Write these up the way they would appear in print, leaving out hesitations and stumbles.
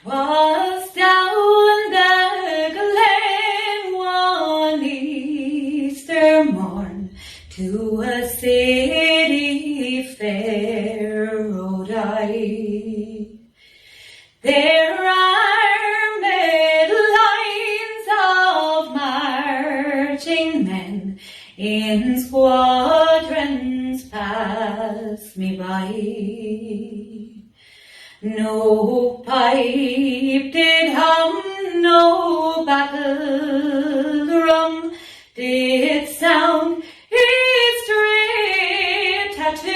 Was down the glen one Easter morn to a city fair rode I. There armed lines of marching men in squadrons pass me by. No pipe did hum, no battle drum did sound its dread tattoo,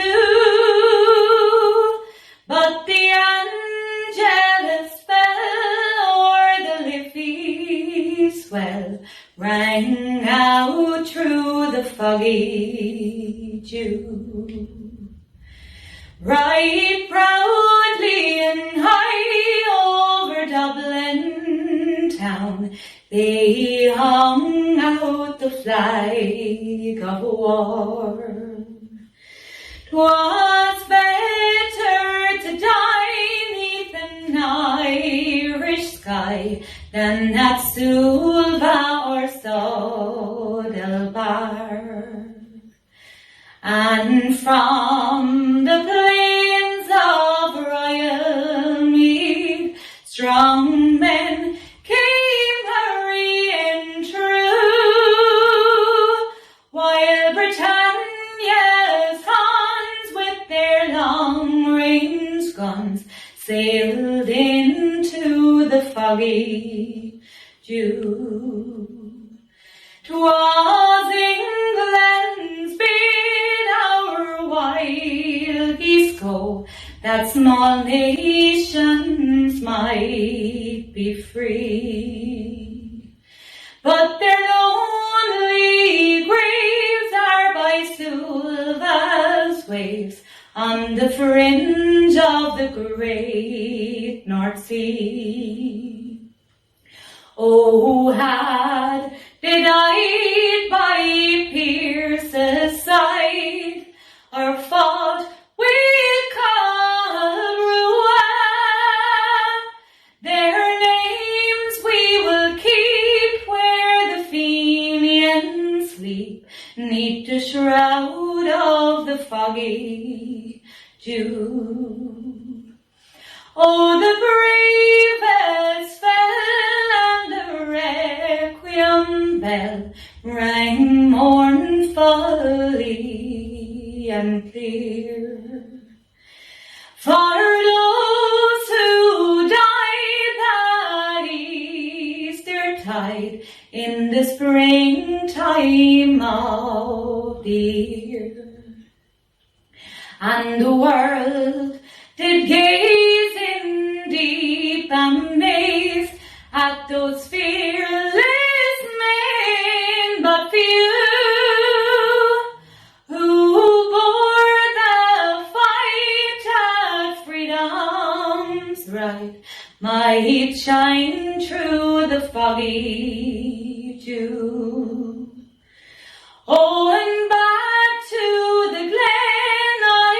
but the angelus bell o'er the Liffey swell rang out through the foggy dew. Right proudly and high over Dublin town they hung out the flag of war. 'Twas better to die 'neath an Irish sky than at Sulva or Sodel Bar. And from the plains of Royal Meath, strong men came hurrying through, while Britannia's Huns with their long-range guns sailed into the foggy dew. 'Twas England's bid our wild geese go, that small nations might be free. But their lonely graves are by Sulva's waves, on the fringe of the great North Sea. Oh, had they died by Pierce's side, or fought with Commemoration, their names we will keep where the Fenians sleep, 'neath the shroud of the foggy dew. Oh, the bravest fell, and the requiem bell rang mournfully and clear. For those who died that Eastertide in the springtime of the year, and the world did gaze in deep amaze at those fearless men, but few, who bore the fight at freedom's right, might shine through the foggy dew. Oh, and back to the glen I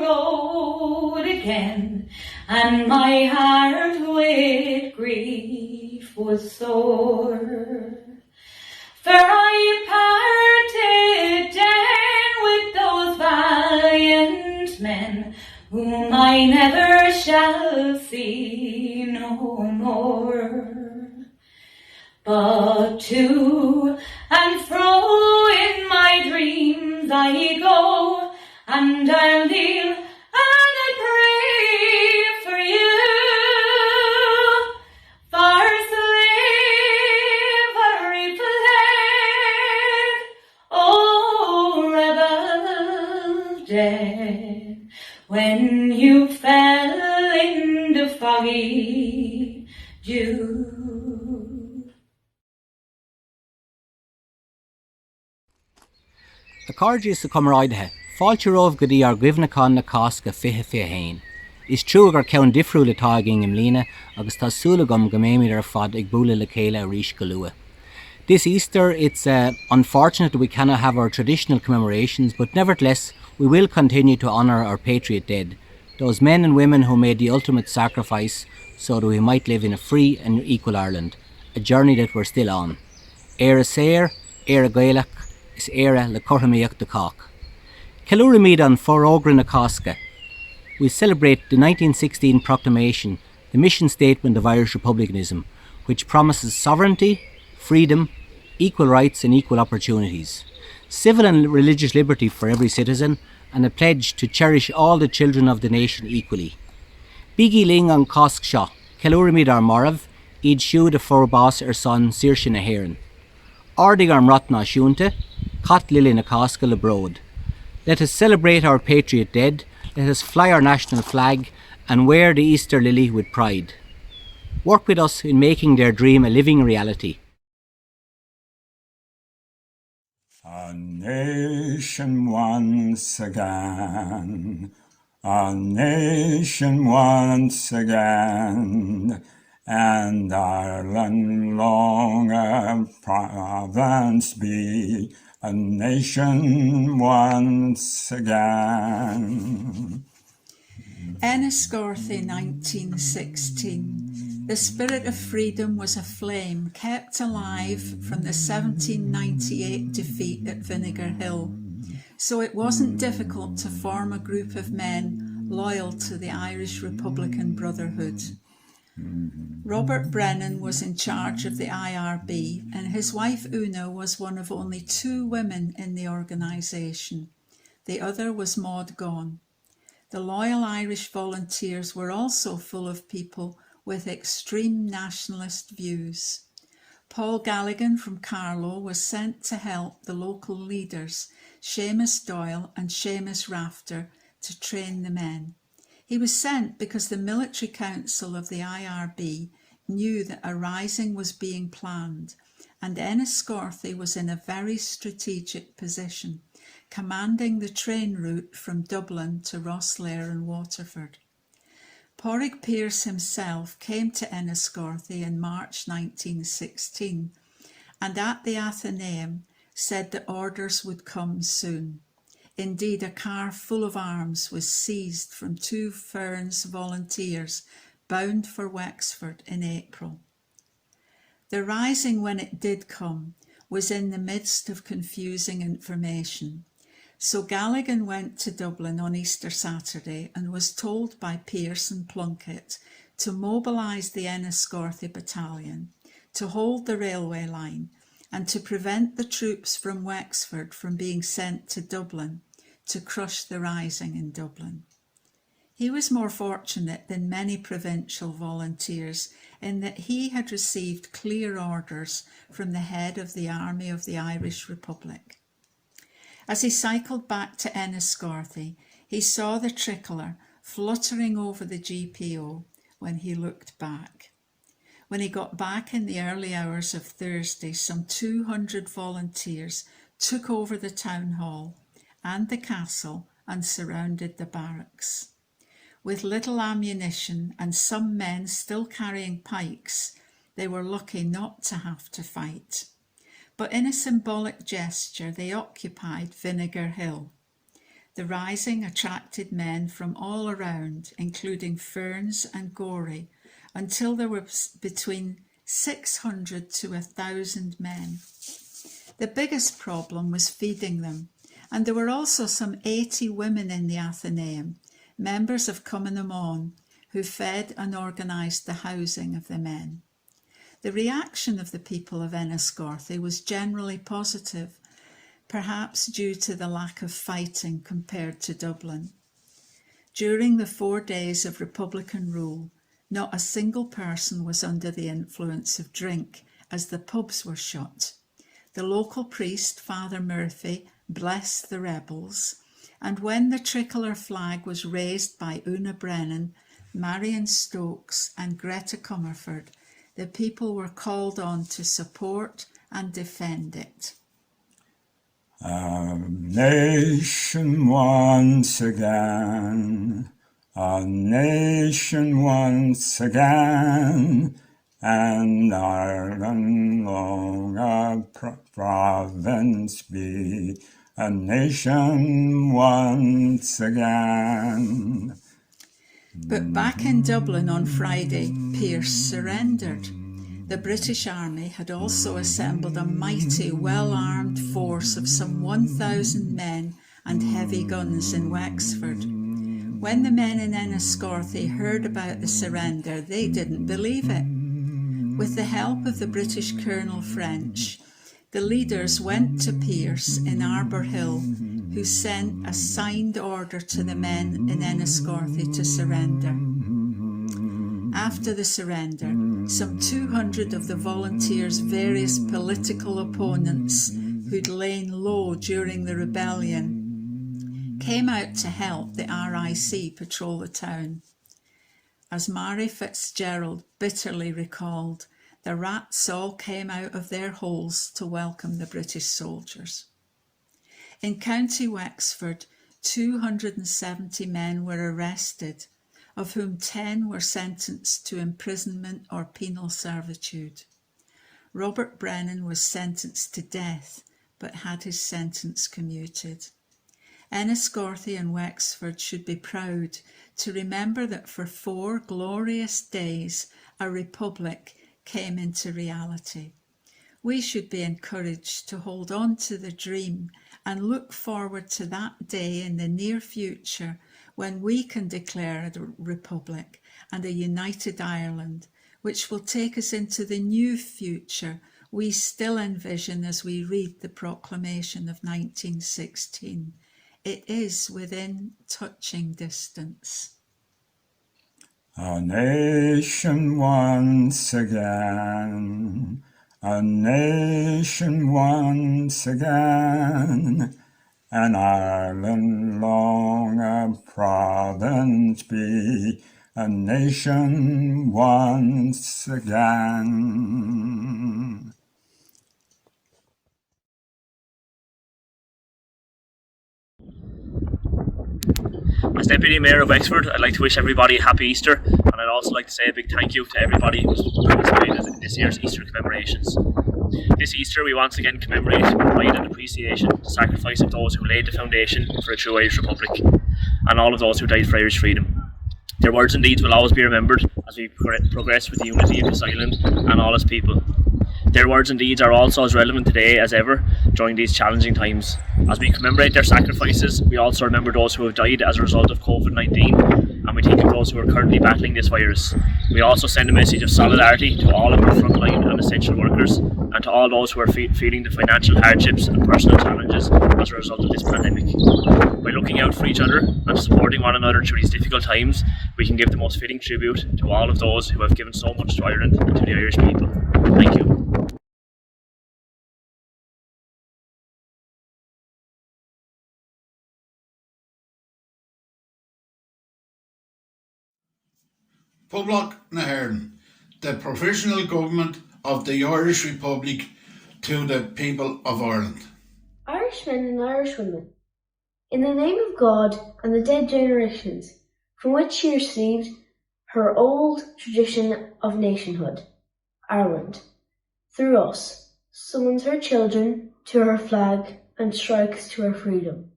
rode again, and my heart with grief was sore. For I parted then with those valiant men, whom I never shall see no more. But to and fro in my dreams I go, and I'll kneel and I pray for you, for slavery fled, oh rebel dead, when you fell in the foggy dew. A Cardius sa Commemoration, fáilte romh go dtí ar gcuimhneachán na casca fiche hain. Is trú gur ceann difriúil atá agin im líne, agus tá súlagam go méimiid ar fad ag búla le chéile a rís go luath. This Easter, it's unfortunate that we cannot have our traditional commemorations, but nevertheless, we will continue to honour our patriot dead. those men and women who made the ultimate sacrifice so that we might live in a free and equal Ireland, a journey that we're still on. Éire Saor, Éire Gaelach, is Éire le Cormaíocht de Cork. Ceiliúradh míad an P.R.O na Cosca. We celebrate the 1916 proclamation, the mission statement of Irish republicanism, which promises sovereignty, freedom, equal rights and equal opportunities, civil and religious liberty for every citizen, and a pledge to cherish all the children of the nation equally. Bígí ling an Cosc seo, ceiliúradh míad ar Morav, iad siúd a forbás son Saoirse na hÉireann. Ardig ar mrat náisiúnta, cat lily na Cosca le Broad. Let us celebrate our patriot dead, let us fly our national flag and wear the Easter lily with pride. Work with us in making their dream a living reality. A nation once again, a nation once again, and Ireland long a province be, a nation once again. Enniscorthy 1916. The spirit of freedom was a flame kept alive from the 1798 defeat at Vinegar Hill, so it wasn't difficult to form a group of men loyal to the Irish Republican Brotherhood. Robert Brennan was in charge of the IRB, and his wife Una was one of only 2 women in the organisation. The other was Maud Gaughan. The loyal Irish volunteers were also full of people with extreme nationalist views. Paul Galligan from Carlow was sent to help the local leaders, Seamus Doyle and Seamus Rafter, to train the men. He was sent because the military council of the IRB knew that a rising was being planned, and Enniscorthy was in a very strategic position, commanding the train route from Dublin to Rosslare and Waterford. Pádraig Pearse himself came to Enniscorthy in March 1916, and at the Athenaeum said that orders would come soon. Indeed, a car full of arms was seized from 2 Ferns volunteers bound for Wexford in April. The rising, when it did come, was in the midst of confusing information. So Galligan went to Dublin on Easter Saturday and was told by Pearse and Plunkett to mobilise the Enniscorthy battalion, to hold the railway line, and to prevent the troops from Wexford from being sent to Dublin to crush the rising in Dublin. He was more fortunate than many provincial volunteers in that he had received clear orders from the head of the Army of the Irish Republic. As he cycled back to Enniscorthy, he saw the tricolour fluttering over the GPO when he looked back. When he got back in the early hours of Thursday, some 200 volunteers took over the town hall and the castle and surrounded the barracks. With little ammunition and some men still carrying pikes, they were lucky not to have to fight. But in a symbolic gesture, they occupied Vinegar Hill. The rising attracted men from all around, including Ferns and Gorey, until there were between 600 to 1,000 men. The biggest problem was feeding them, and there were also some 80 women in the Athenaeum, members of Commemoration, who fed and organised the housing of the men. The reaction of the people of Enniscorthy was generally positive, perhaps due to the lack of fighting compared to Dublin. During the 4 days of Republican rule, not a single person was under the influence of drink, as the pubs were shut. The local priest, Father Murphy, blessed the rebels, and when the tricolour flag was raised by Una Brennan, Marion Stokes and Greta Comerford, the people were called on to support and defend it. A nation once again, a nation once again, and Ireland long a province be, a nation once again. But back in Dublin on Friday, Pearse surrendered. The British Army had also assembled a mighty, well-armed force of some 1,000 men and heavy guns in Wexford. When the men in Enniscorthy heard about the surrender, they didn't believe it. With the help of the British Colonel French, the leaders went to Pearse in Arbour Hill, who sent a signed order to the men in Enniscorthy to surrender. After the surrender, some 200 of the volunteers' various political opponents who'd lain low during the rebellion came out to help the RIC patrol the town. As Mary Fitzgerald bitterly recalled, the rats all came out of their holes to welcome the British soldiers. In County Wexford, 270 men were arrested, of whom 10 were sentenced to imprisonment or penal servitude. Robert Brennan was sentenced to death, but had his sentence commuted. Enniscorthy and Wexford should be proud to remember that for 4 glorious days a republic came into reality. We should be encouraged to hold on to the dream and look forward to that day in the near future when we can declare a republic and a united Ireland, which will take us into the new future we still envision as we read the proclamation of 1916. It is within touching distance. A nation once again, a nation once again, and Ireland long a province be, a nation once again. As Deputy Mayor of Wexford, I'd like to wish everybody a happy Easter, and I'd also like to say a big thank you to everybody who's participated in this year's Easter commemorations. This Easter we once again commemorate with pride and appreciation the sacrifice of those who laid the foundation for a true Irish Republic, and all of those who died for Irish freedom. Their words and deeds will always be remembered as we progress with the unity of this island and all its people. Their words and deeds are also as relevant today as ever during these challenging times. As we commemorate their sacrifices, we also remember those who have died as a result of COVID-19, and we think of those who are currently battling this virus. We also send a message of solidarity to all of our frontline and essential workers, and to all those who are feeling the financial hardships and personal challenges as a result of this pandemic. By looking out for each other and supporting one another through these difficult times, we can give the most fitting tribute to all of those who have given so much to Ireland and to the Irish people. Thank you. Public na Haireann, the provisional government of the Irish Republic to the people of Ireland. Irishmen and Irishwomen, in the name of God and the dead generations, from which she received her old tradition of nationhood, Ireland, through us, summons her children to her flag and strikes to her freedom.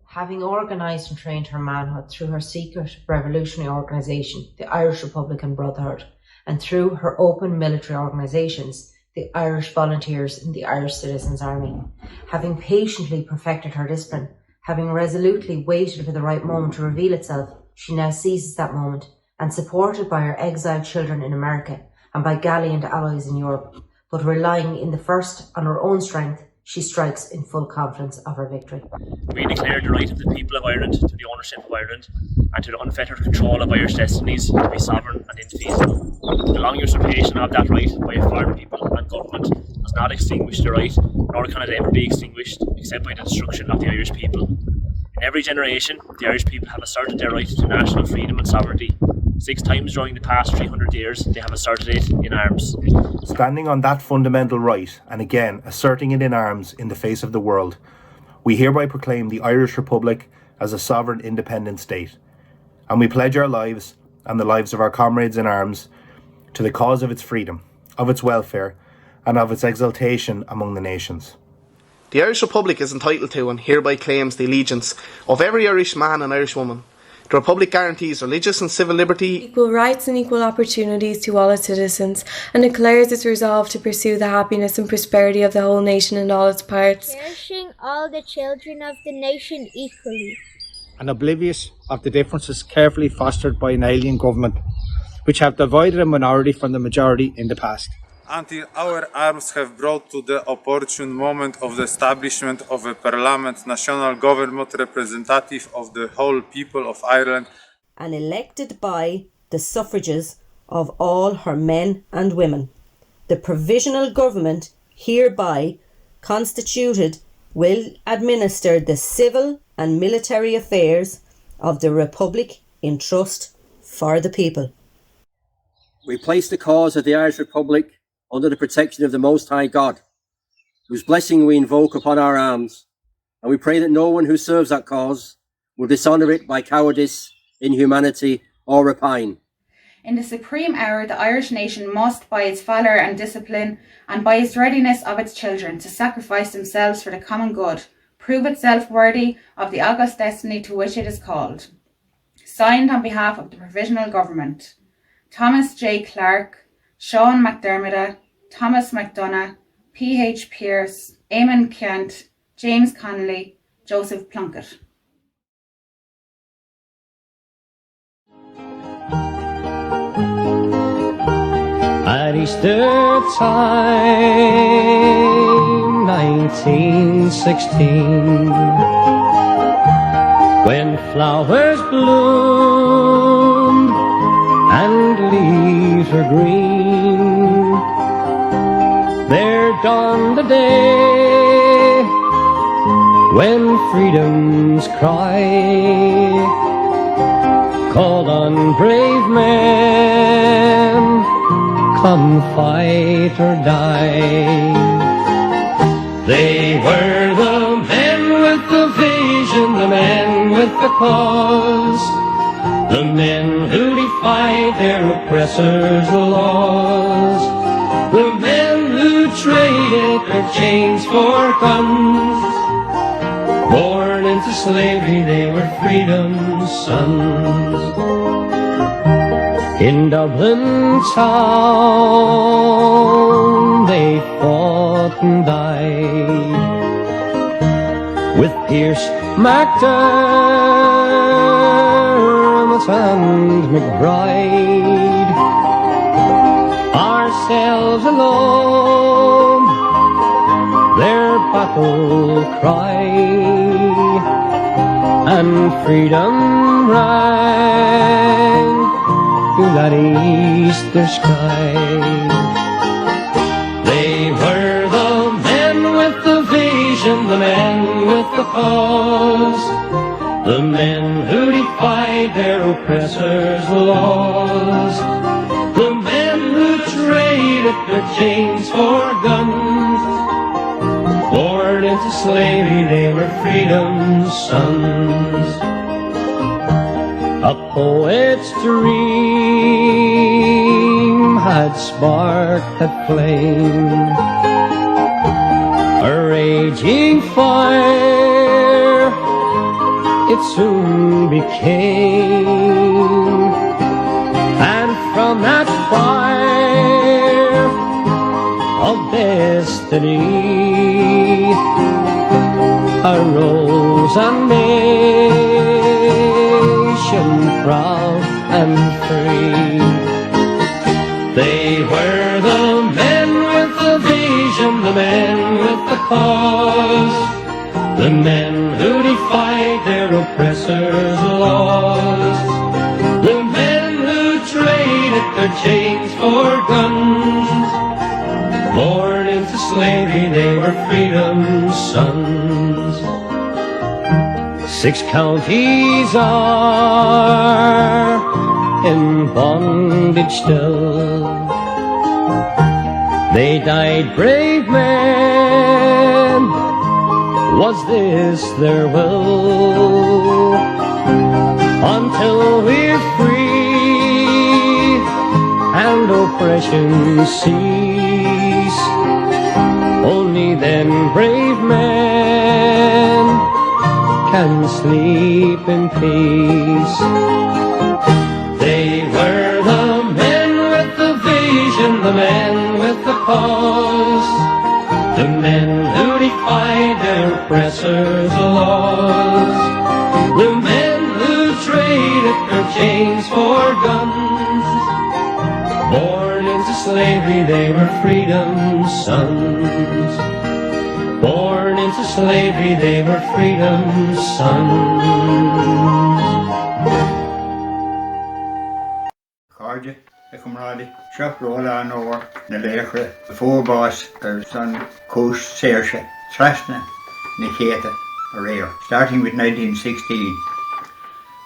Having organised and trained her manhood through her secret revolutionary organisation, the Irish Republican Brotherhood, and through her open military organisations, the Irish Volunteers in the Irish Citizens' Army. Having patiently perfected her discipline, having resolutely waited for the right moment to reveal itself, she now seizes that moment, and supported by her exiled children in America and by gallant allies in Europe, but relying in the first on her own strength, she strikes in full confidence of her victory. We declare the right of the people of Ireland to the ownership of Ireland and to the unfettered control of Irish destinies to be sovereign and indefeasible. The long usurpation of that right by a foreign people and government has not extinguished the right, nor can it ever be extinguished except by the destruction of the Irish people. In every generation, the Irish people have asserted their right to national freedom and sovereignty. 6 times during the past 300 years, they have asserted it in arms. Standing on that fundamental right, and again asserting it in arms in the face of the world, we hereby proclaim the Irish Republic as a sovereign independent state, and we pledge our lives and the lives of our comrades in arms to the cause of its freedom, of its welfare, and of its exaltation among the nations. The Irish Republic is entitled to and hereby claims the allegiance of every Irish man and Irish woman, The Republic guarantees religious and civil liberty, equal rights and equal opportunities to all its citizens, and declares its resolve to pursue the happiness and prosperity of the whole nation and all its parts, cherishing all the children of the nation equally, and oblivious of the differences carefully fostered by an alien government, which have divided a minority from the majority in the past. Until our arms have brought to the opportune moment of the establishment of a Parliament, national government representative of the whole people of Ireland, and elected by the suffrages of all her men and women. The provisional government hereby constituted will administer the civil and military affairs of the Republic in trust for the people. We place the cause of the Irish Republic under the protection of the Most High God, whose blessing we invoke upon our arms, and we pray that no one who serves that cause will dishonour it by cowardice, inhumanity, or rapine. In the supreme hour, the Irish nation must, by its valour and discipline, and by its readiness of its children to sacrifice themselves for the common good, prove itself worthy of the august destiny to which it is called. Signed on behalf of the Provisional Government, Thomas J. Clarke, Sean McDermott, Thomas McDonough, P.H. Pearce, Eamon Kent, James Connolly, Joseph Plunkett. At Easter time, 1916, when flowers bloomed and leaves were green, there dawned a day when freedom's cry called on brave men, come fight or die. They were the men with the vision, the men with the cause, the men who defied their oppressors' laws, the men who traded their chains for guns. Born into slavery, they were freedom's sons. In Dublin town they fought and died, with Pierce, MacDermott and McBride. Ourselves alone, their battle cry, and freedom rang to that Easter sky. They were the men with the vision, the men with the cause, the men who defied their oppressors' laws, the men who traded their chains for guns. Born into slavery, they were freedom's sons. A poet's dream had sparked that flame, a raging fire it soon became, and from that fire of destiny arose a nation proud and free. They were the men with the vision, the men with the cause, the men who defied their oppressors' laws, the men who traded their chains for guns. Born into slavery, they were freedom's sons. 6 counties are in bondage still. They died brave men, was this their will? Until we're free and oppression cease, only then brave men can sleep in peace. They were the men with the vision, the men with the cause, the men who defied their oppressors' laws, the men who traded their chains for guns. Born into slavery, they were freedom's sons. Born into slavery, they were freedom's sons. Cardia, the comrade, shop roll on over, the lacre, the four boss, or son, Coach, Saoirse, Trashna, Nikita, Rare, starting with 1916.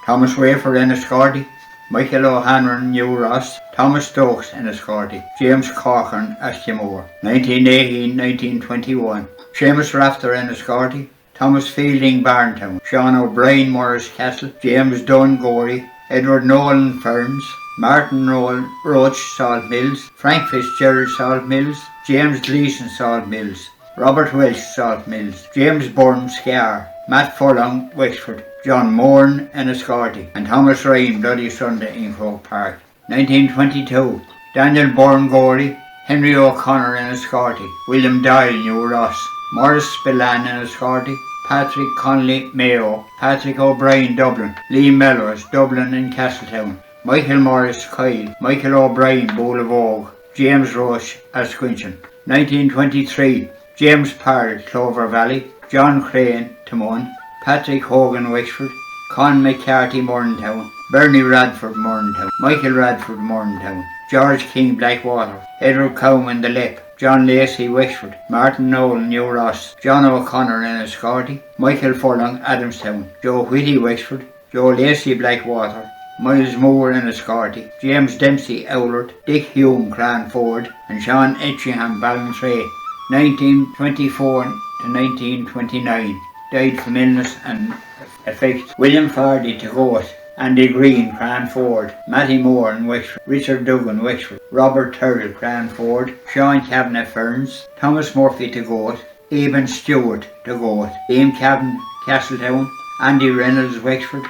Thomas Wafer in Escardi, Michael O'Hanlon, New Ross, Thomas Stokes in Escardi, James Corcoran, Ashtamore, 1918-1921. Seamus Rafter in Escardi, Thomas Fielding, Barntown, Sean O'Brien, Morris Castle, James Dunn, Gorey, Edward Nolan, Ferns, Martin Roach, Salt Mills, Frank Fitzgerald, Salt Mills, James Gleeson, Salt Mills, Robert Welsh, Salt Mills, James Byrne, Scar, Matt Furlong, Wexford, John Moran, Enniscorthy, and Thomas Ryan, Bloody Sunday in Croke Park. 1922, Daniel Byrne, Gorey, Henry O'Connor, Enniscorthy, William Doyle, New Ross, Morris Spillane, Enniscorthy, Patrick Connolly, Mayo, Patrick O'Brien, Dublin, Lee Mellors, Dublin and Castletown, Michael Morris, Kyle, Michael O'Brien, Bowl of Oak, James Roche, Asquinchon. 1923, James Parr, Clover Valley, John Crane, Timon, Patrick Hogan, Wexford, Con McCarthy, Morntown, Bernie Radford, Morntown, Michael Radford, Morntown, George King, Blackwater, Edward Cowman, The Lep, John Lacey, Wexford, Martin Nolan, New Ross, John O'Connor, Enniscorthy, Michael Furlong, Adamstown, Joe Whitty, Wexford, Joe Lacey, Blackwater, Miles Moore, Enniscorthy, James Dempsey, Owlert, Dick Hume, Cranford, and Sean Etchingham, Ballintrae. 1924 to 1929, died from illness and effects. William Fardy, Tegoat, Andy Green, Cranford, Matty Moore in Wexford, Richard Duggan, Wexford, Robert Turtle, Cranford, Sean Kavanagh, Ferns, Thomas Murphy, Tegoat, Eben Stewart, Tegoat, Liam Cavan, Castletown, Andy Reynolds, Wexford,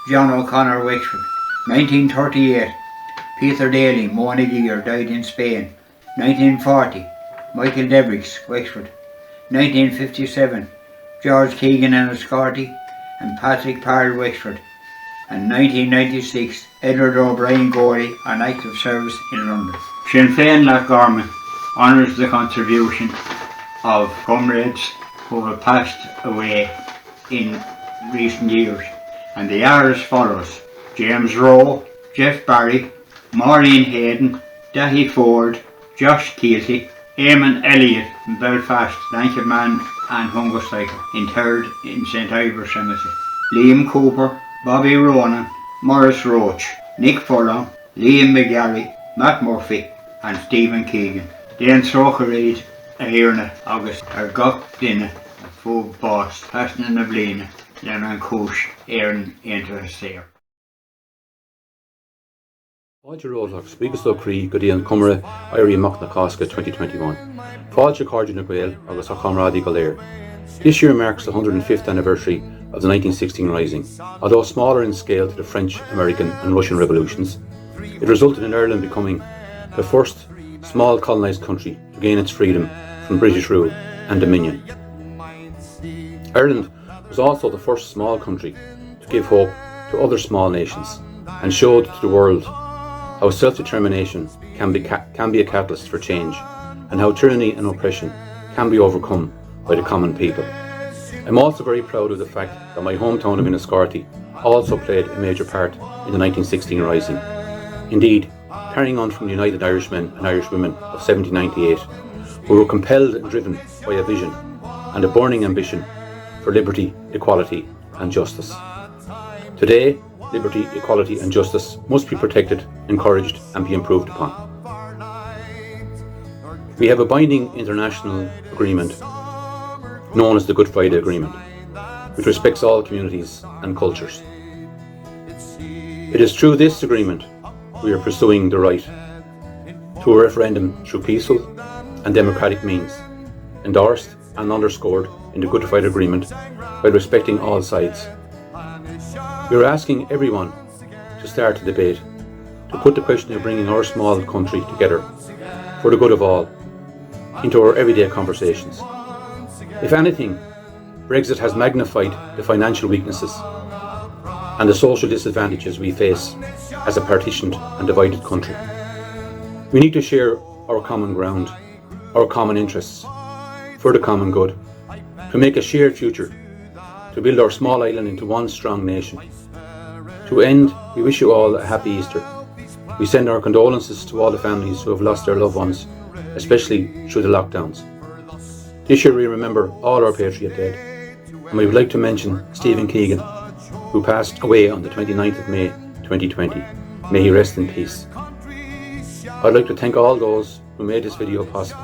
John O'Connor, Wexford. 1938, Peter Daly, Monagear, died in Spain. 1940, Michael Debricks, Wexford. 1957, George Keegan, Enniscorthy, and Patrick Parr, Wexford. And 1996, Edward O'Brien, Gorey, on active service in London. Sinn Féin Lochgarman honours the contribution of comrades who have passed away in recent years, and they are as follows: James Rowe, Jeff Barry, Maureen Hayden, Dahi Ford, Josh Keelty, Eamon Elliott in Belfast, Lancaman and Hungercycle, interred in St Ivor Cemetery. Liam Cooper, Bobby Ronan, Morris Roach, Nick Furlong, Liam McGarry, Matt Murphy and Stephen Keegan. Déan Trocha Reid a Hirna August ar gach duine a fóg bás pasna na bliana le an cúis éireann Aontaithe Saor. Fáilte Ródach, Spíogas Ó Crí go dtí an Cumra Éirí Amach na Cásca 2021. Fáilte Cardia na Gael agus a Comradí go léir. This year marks the 105th anniversary of the 1916 Rising. Although smaller in scale to the French, American and Russian revolutions, it resulted in Ireland becoming the first small colonised country to gain its freedom from British rule and dominion. Ireland was also the first small country to give hope to other small nations and showed to the world how self-determination can be a catalyst for change and how tyranny and oppression can be overcome by the common people. I'm also very proud of the fact that my hometown of Enniscorthy also played a major part in the 1916 Rising. Indeed, carrying on from the United Irishmen and Irishwomen of 1798, who were compelled and driven by a vision and a burning ambition for liberty, equality and justice. Today, liberty, equality and justice must be protected, encouraged and be improved upon. We have a binding international agreement known as the Good Friday Agreement, which respects all communities and cultures. It is through this agreement we are pursuing the right to a referendum through peaceful and democratic means, endorsed and underscored in the Good Friday Agreement while respecting all sides. We are asking everyone to start a debate, to put the question of bringing our small country together for the good of all into our everyday conversations. If anything, Brexit has magnified the financial weaknesses and the social disadvantages we face as a partitioned and divided country. We need to share our common ground, our common interests, for the common good, to make a shared future, to build our small island into one strong nation. To end, we wish you all a happy Easter. We send our condolences to all the families who have lost their loved ones, especially through the lockdowns. This year we remember all our patriot dead, and we would like to mention Stephen Keegan, who passed away on the 29th of May 2020. May he rest in peace. I'd like to thank all those who made this video possible.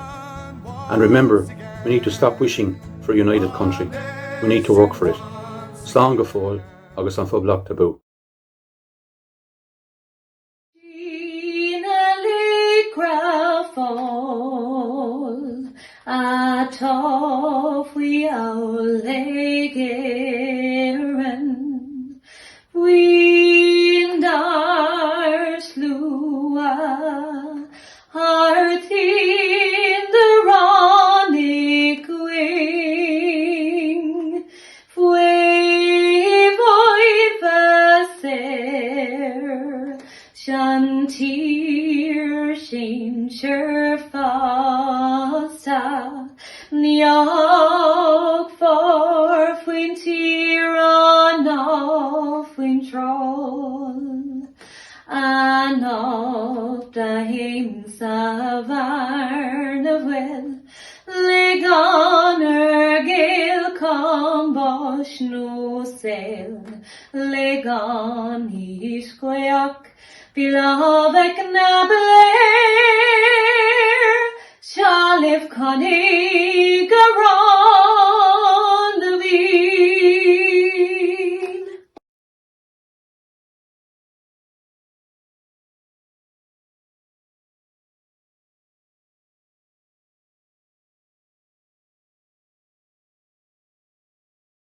And remember, we need to stop wishing for a united country. We need to work for it. Slán go fóill agus an phoblach tabú. Atá fui álegéireann, Bhuin dar slua, Hartin de rannig wing, Fue void vaser, Shantir shincher fasta, Niag for fwyn tir anof fwyn troll, Anof da hym sa varn y wel, Legan gil combos no sel, Legan ischweak, Bilavec na ble.